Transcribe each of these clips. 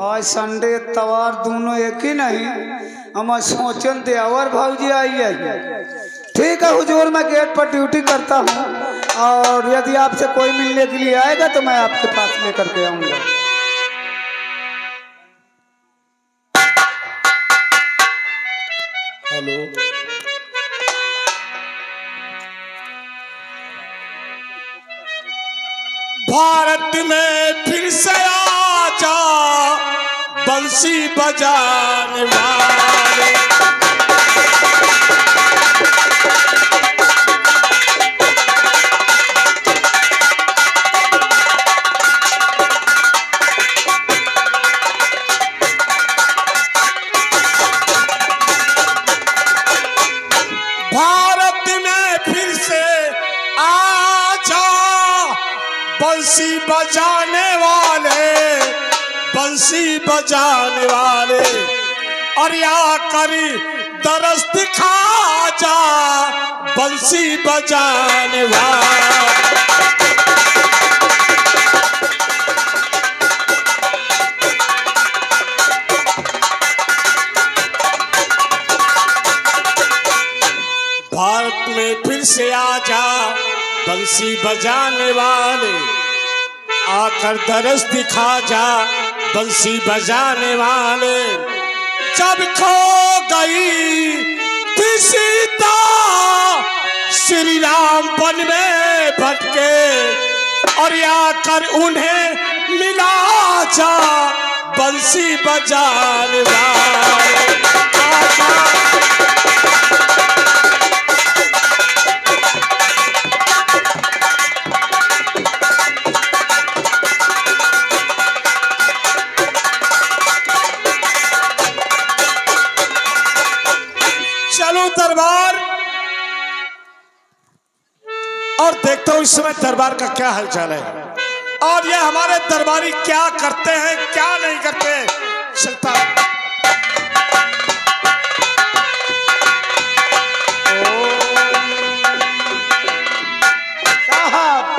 आज संडे तवार दोनों एक ही नहीं। हम सोचन देवर भाजी आई है। ठीक है हुजूर, मैं गेट पर ड्यूटी करता हूँ और यदि आपसे कोई मिलने के लिए आएगा तो मैं आपके पास लेकर के आऊँगा। हेलो, भारत में फिर से आजा बंसी बजाने वाले। भारत में फिर से आजा बंसी बजाने वाले, बंसी बजाने वाले, और या करी दरस दिखा जा बंसी बजाने वाले। भारत में फिर से आजा बंसी बजाने वाले, आकर दरस दिखा जा बंसी बजाने वाले। जब खो गई थी सीता श्री राम वन में भटके, और आकर उन्हें मिला जा बंसी बजाने वाले। चलो दरबार और देखता हूं इस समय दरबार का क्या हालचाल है, और ये हमारे दरबारी क्या करते हैं क्या नहीं करते। चलता साहब,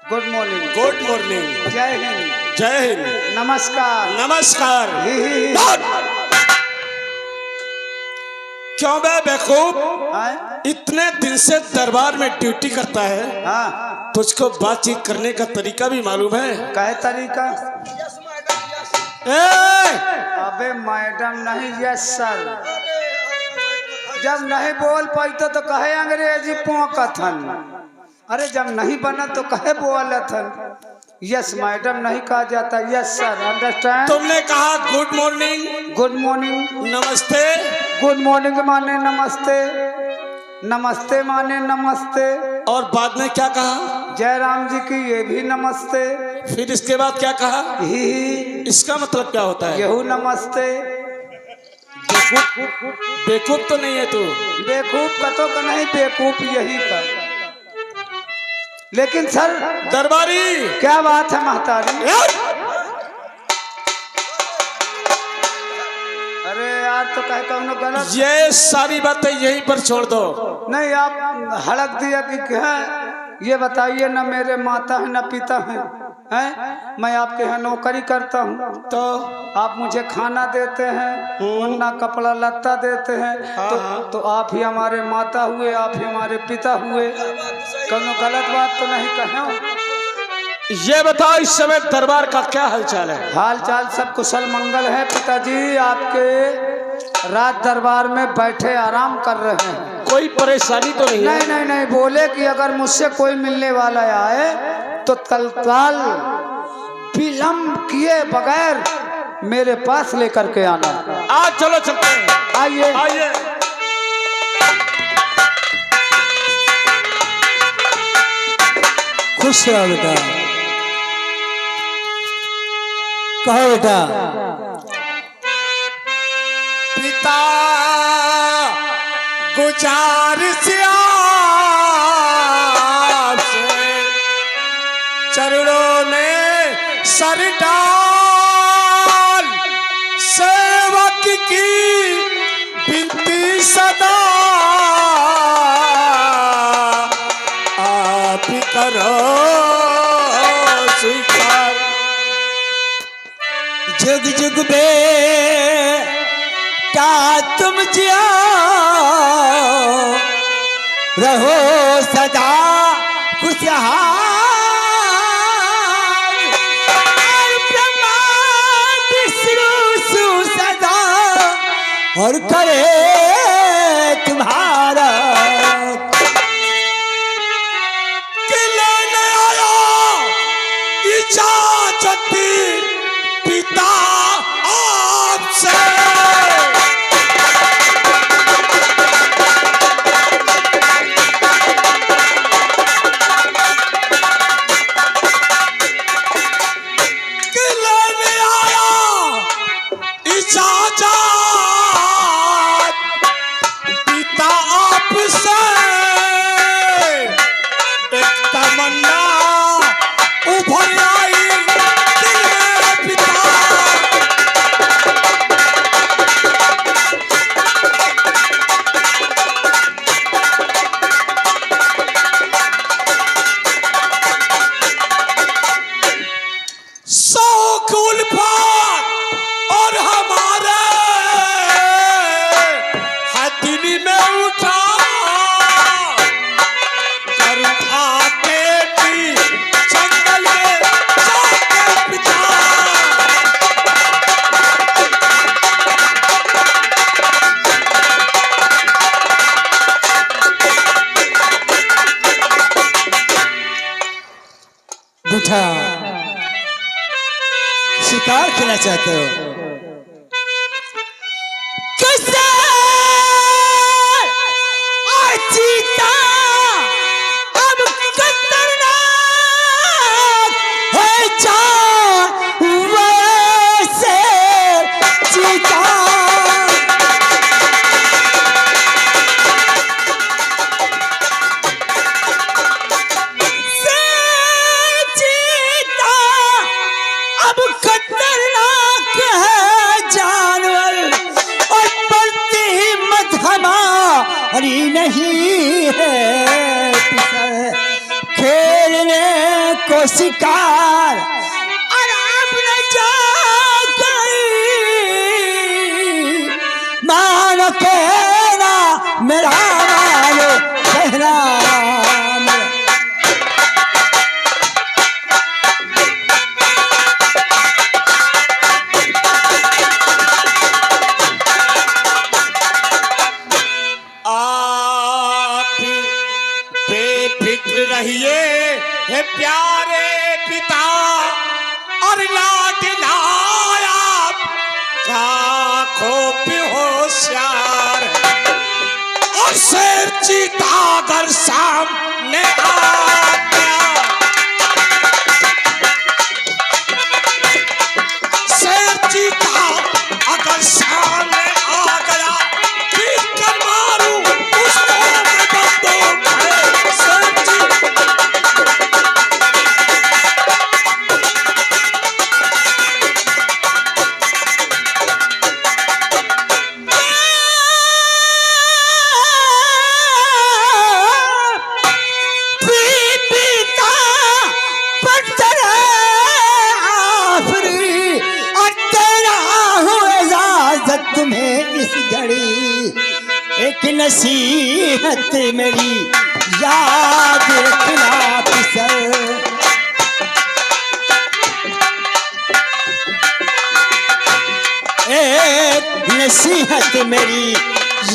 गुड मॉर्निंग। Good morning. जय हिंद। जय हिंद। नमस्कार। नमस्कार। ही। क्यों बे बेवकूफ, हाँ? इतने दिन से दरबार में ड्यूटी करता है, हाँ, तुझको बातचीत करने का तरीका भी मालूम है? कहे तरीका? ए! अबे मैडम नहीं, यस सर। जब नहीं बोल पाई तो कहे अंग्रेजी पोकथन। अरे जब नहीं बना तो कहे बोलथन। यस मैडम नहीं कहा जाता, यस सर, अंडरस्टैंड। तुमने कहा गुड मॉर्निंग। Good morning. नमस्ते। गुड मॉर्निंग माने नमस्ते, नमस्ते माने नमस्ते, और बाद में क्या कहा? जयराम जी की ये भी नमस्ते। फिर इसके बाद क्या कहा? ही। इसका मतलब क्या होता है? यहू नमस्ते। बेवकूफ तो नहीं है तू? बेवकूफ का तो नहीं, बेवकूफ यही का। लेकिन सर दरबारी क्या बात है महतारी? अरे यार तो कहे कहनो गलत। ये सारी बातें यहीं पर छोड़ दो। नहीं, आप हड़क दिया कि क्या ये बताइए, न मेरे माता है न पिता है, हैं? मैं आपके यहाँ नौकरी करता हूँ, तो आप मुझे खाना देते हैं, वरना कपड़ा लत्ता देते हैं, तो आप ही हमारे माता हुए, आप ही हमारे पिता हुए। कौनो गलत बात तो नहीं कहे? ये बताओ इस समय दरबार का क्या हालचाल है? हाल चाल सब कुशल मंगल है पिताजी। आपके राज दरबार में बैठे आराम कर रहे हैं। कोई परेशानी तो नहीं है? नहीं नहीं नहीं, बोले कि अगर मुझसे कोई मिलने वाला आए तो तत्काल विलम्ब किए बगैर मेरे पास लेकर के आना। आज चलो चलते हैं। आइए आइए। खुश रहो बेटा। कहो बेटा। पिता गुजारिश आपसे चरणों में सर डाल, सेवक की विनती सदा आप करो स्वीकार। जुग जुग बेटा तुम जियो रहो सदा खुशहाल और ब्रह्मा विष्णु सु सदा और करे तुम्हारा लेने आया इजाजत पिता आपसे। लेने आया इजाजत पिता आपसे। एक तमन्ना उभर आई दिल में पिता। शौक उल्फत और हमारे है दिल में उठा कर आके भी जंगल में जाके पिता। बेटा शिकार खेलना चाहते हो कैसे चीता अब खतरनाक है जान वैसे चीता से चीता अब खतरनाक है जानवर और पलती हिम्मत हमारी नहीं है खेलने को शिकार और अब न जा गई मानो कहना मेरा मानो कहना मेरा। आप बेफिक्र रहिए हे प्यारे पिता और लाडलाया का खोप होशियार और शेर चीता अगर सामने आ गया। शेर चीता अगर सामने आ गया फिर कर मारू उसको मैं बंदूक है। शेर चीता पीता पत्थर आफरी और तेरा हूँ इजाजत तुम्हें इस घड़ी एक नसीहत मेरी याद रखना पिसर एक नसीहत मेरी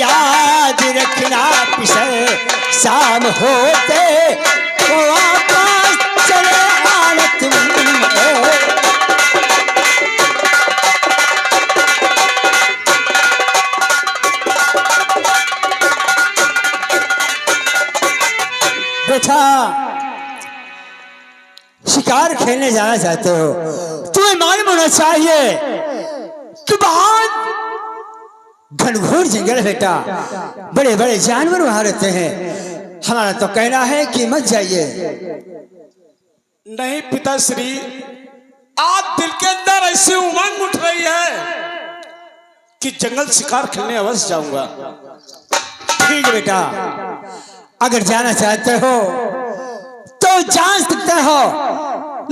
याद रखना पिसर शाम होते तो वापस चले आना तुम। बेटा शिकार खेलने जाना चाहते हो तुम्हें मालूम होना चाहिए कि बहुत घनघोर जंगल है बेटा बड़े बड़े जानवर वहां रहते हैं हमारा तो कहना है कि मत जाइए। नहीं पिताश्री आज दिल के अंदर ऐसी उमंग उठ रही है कि जंगल शिकार खेलने अवश्य जाऊंगा। ठीक है बेटा अगर जाना चाहते हो तो जा सकते हो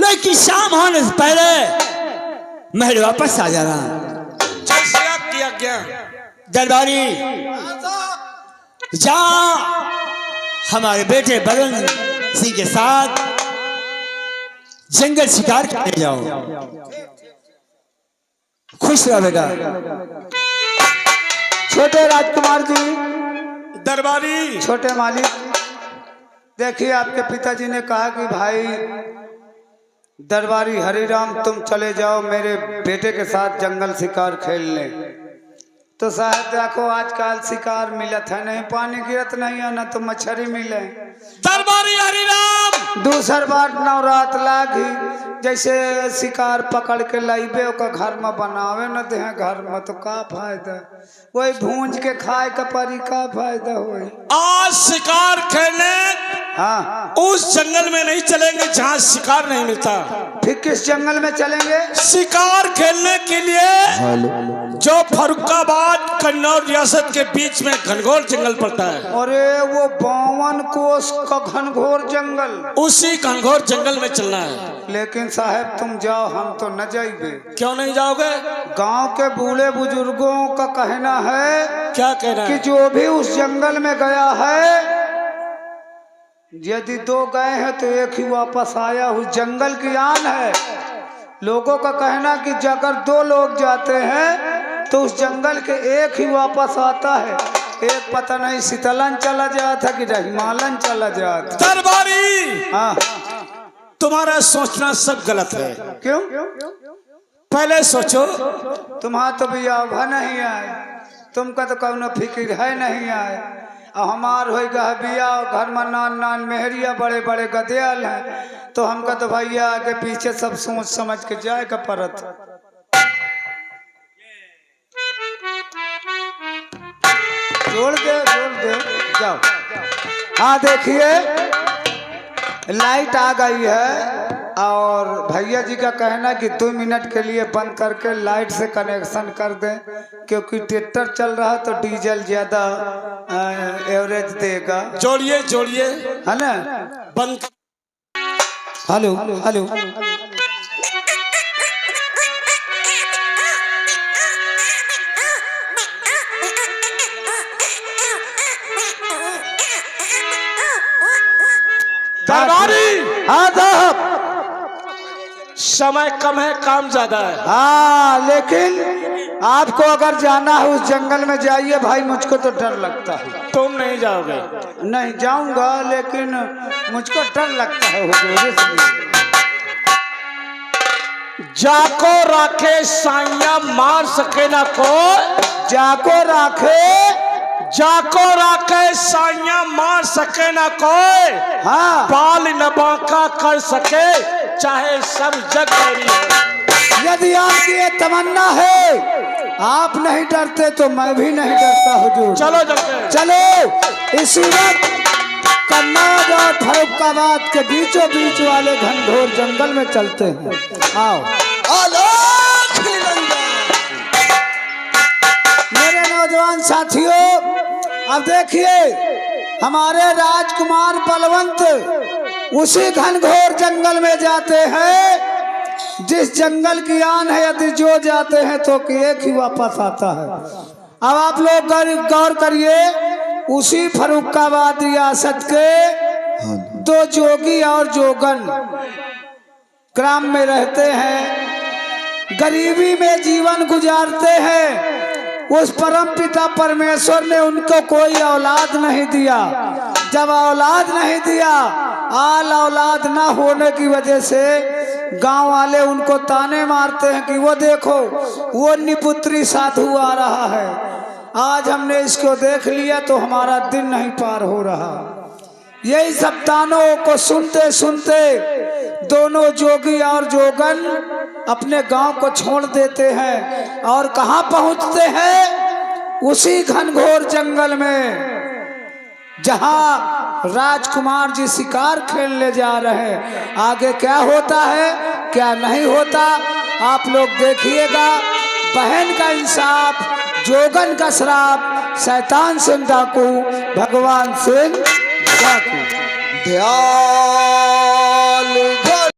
लेकिन शाम होने से पहले महल वापस आ जाना। जय सिया की आज्ञा। दरबारी जा हमारे बेटे बलवंत सिंह के साथ जंगल शिकार करने जाओ। खुश रहो बेटा। छोटे राजकुमार जी, दरबारी छोटे मालिक, देखिए आपके पिताजी ने कहा कि भाई दरबारी हरिराम तुम चले जाओ मेरे बेटे के साथ जंगल शिकार खेल ले। तो साहब देखो आजकल शिकार मिलत है नहीं, पानी गिरत नहीं है ना तो मछली मिले। दरबारी हरिराम दूसर बार नवरात लागी जैसे शिकार पकड़ के लाइबे ओका घर में बनावे न दे घर में तो का फायदा, वही भूंज के खाए का परी का फायदा हो। आज शिकार खेलने हाँ, उस जंगल में नहीं चलेंगे जहाँ शिकार नहीं मिलता। फिर किस जंगल में चलेंगे? शिकार खेलने के लिए जो फरुखाबाद कन्नौज रियासत के बीच में घनघोर जंगल पड़ता है। अरे वो 52 कोस का घनघोर जंगल, उसी घनघोर जंगल में चलना है। लेकिन साहब तुम जाओ हम तो न जाइबे। क्यों नहीं जाओगे? गांव के बूढ़े बुजुर्गों का कहना है क्या कहना कि है? जो भी उस जंगल में गया है यदि 2 गए हैं तो एक ही वापस आया। उस जंगल की आन है। लोगों का कहना कि अगर 2 लोग जाते हैं तो उस जंगल के एक ही वापस आता है। एक पता नहीं शीतलन चला जाता कि हिमालयन चला जाता। दरबारी हाँ, तुम्हारा सोचना सब गलत है। क्यों? पहले सोचो तुम्हारा तो भी आभा नहीं आए, तुमका तो कौनो फिक्र है नहीं आए। और हमार हो गया बिया घर में नान नान मेहरिया बड़े बड़े गदेल हैं तो हमका तो भैया आगे पीछे सब सोच समझ के जाए का परत। जोड़ दे जाओ। हाँ देखिए लाइट आ गई है और भैया जी का कहना कि 2 मिनट के लिए बंद करके लाइट से कनेक्शन कर दें क्योंकि ट्रैक्टर चल रहा तो डीजल ज्यादा एवरेज देगा। जोड़िए जोड़िए है ना? बंद। हेलो हेलो, दरबारी हाँ साहब, समय कम है काम ज्यादा है। हाँ लेकिन आपको अगर जाना है उस जंगल में जाइए भाई, मुझको तो डर लगता है। तुम नहीं जाओगे? नहीं जाऊंगा लेकिन मुझको डर लगता है हुजूर इसलिए। जाको राखे साइया मार सके ना कोई, जाको राखे साइया मार सके ना कोई, हाँ, बाल न बांका कर सके चाहे सब जग मेरी हो। यदि आपकी ये तमन्ना है, आप नहीं डरते तो मैं भी नहीं डरता हुजूर। चलो जल्दी चलो इसी वक्त कन्नौज और फरुखाबाद के बीचों बीच वाले घनघोर जंगल में चलते हैं। आओ मेरे नौजवान साथियों, अब देखिए हमारे राजकुमार बलवंत उसी घनघोर जंगल में जाते हैं जिस जंगल की आन है। यदि जो जाते हैं तो एक ही वापस आता है। अब आप लोग गौर करिए, उसी फरुखाबाद रियासत के 2 जोगी और जोगन ग्राम में रहते हैं, गरीबी में जीवन गुजारते हैं। उस परम पिता परमेश्वर ने उनको कोई औलाद नहीं दिया। जब औलाद नहीं दिया, आल औलाद ना होने की वजह से गांव वाले उनको ताने मारते हैं कि वो देखो वो निपुत्री साधु आ रहा है, आज हमने इसको देख लिया तो हमारा दिन नहीं पार हो रहा। यही सब तानों को सुनते सुनते दोनों जोगी और जोगन अपने गांव को छोड़ देते हैं और कहाँ पहुंचते हैं? उसी घनघोर जंगल में जहां राजकुमार जी शिकार खेलने जा रहे हैं। आगे क्या होता है क्या नहीं होता आप लोग देखिएगा। बहन का इंसाफ, जोगन का श्राप, शैतान सिंह डाकू, भगवान सिंह डाकू। ध्यान